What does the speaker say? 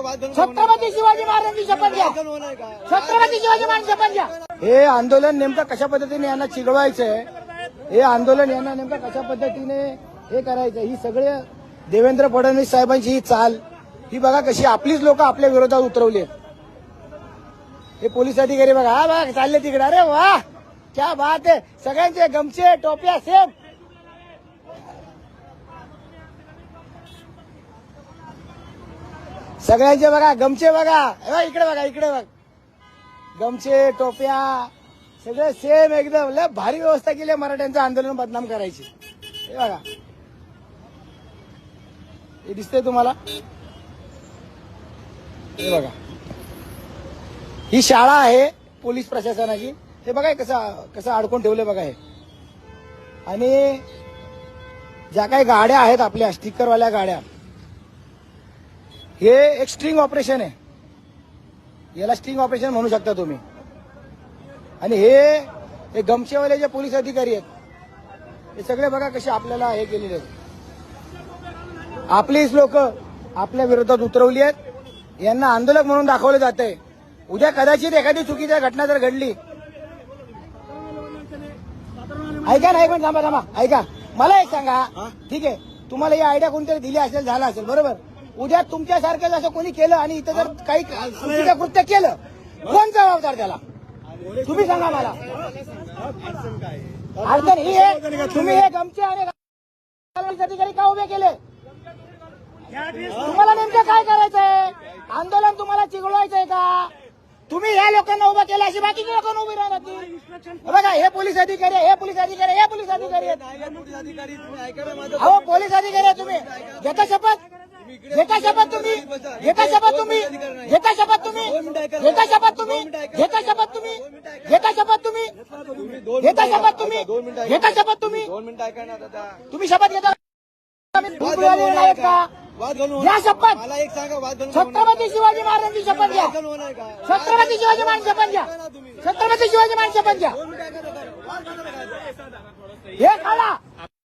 छत्रपती शिवाजी महाराजांची शपथ घ्या. छत्रपती शिवाजी महाराजांची शपथ घ्या. हे आंदोलन नेमकं कशा पद्धतीने यांना चिघळवायचंय, हे आंदोलन यांना नेमकं कशा पद्धतीने हे करायचं, ही सगळे देवेंद्र फडणवीस साहेबांची ही चाल, ही बघा कशी आपलीच लोक आपल्या विरोधात उतरवली. हे पोलीस अधिकारी बघा, हा बघा चालले तिकडे. अरे वा, क्या बात आहे. सगळ्यांचे गमछे टोप्या सेम. सगळ्यांचे बघा गमछे बघा, इकडे बघा, इकडे बघा, गमछे टोप्या सगळे सेम एकदम. लय भारी व्यवस्था केली आहे मराठ्यांचं आंदोलन बदनाम करायची. हे बघा, हे दिसतंय तुम्हाला, हे बघा, ही शाळा आहे पोलीस प्रशासनाची. हे बघा कसं अडकून ठेवले बघा हे. आणि ज्या काही गाड्या आहेत आपल्या स्टिकरवाल्या गाड्या, हे एक स्ट्रिंग ऑपरेशन आहे, याला स्ट्रिंग ऑपरेशन म्हणू शकता तुम्ही. आणि हे गमछेवाले जे पोलीस अधिकारी आहेत, हे सगळे बघा कसे आपल्याला हे केलेले आहेत. आपलीच लोक आपल्या विरोधात उतरवली आहेत. यांना आंदोलक म्हणून दाखवलं जात आहे. उद्या कदाचित एखादी चुकीची घटना जर घडली, ऐका ना, पण थांबा, ऐका, मला एक सांगा, ठीक आहे, तुम्हाला ही आयडिया कोणतरी दिली असेल, झाला असेल, बरोबर. उद्या तुमच्यासारखं असं कोणी केलं आणि इथं जर काही चुकीचं कृत्य केलं, कोण जबाबदार त्याला? तुम्ही सांगा मला. अडचण ही आहे, तुम्ही हे गमचे आणि अधिकारी का उभे केले? तुम्हाला नेमकं काय करायचंय? आंदोलन तुम्हाला चिघळवायचंय का? तुम्ही या लोकांना उभं केलं, अशी बाकीची लोकांना उभी राहणार. बघा, हे पोलीस अधिकारी, हे पोलीस अधिकारी, हे पोलीस अधिकारी आहेत. हो, पोलीस अधिकारी आहे. तुम्ही घेता शपथ, घेता शपथ तुम्ही, घेता शपथ तुम्ही, घेता शपथ तुम्ही, घेता शपथ तुम्ही, घेता शपथ तुम्ही, घेता शपथ तुम्ही, घेता शपथ तुम्ही, घेता शपथ तुम्ही, तुम्ही शपथ घेता का? घ्या शपथ. छत्रपती शिवाजी महाराजांची शपथ घ्या. छत्रपती शिवाजी महाराजांची शपथ घ्या. छत्रपती शिवाजी महाराजांची शपथ घ्या. हे काढा.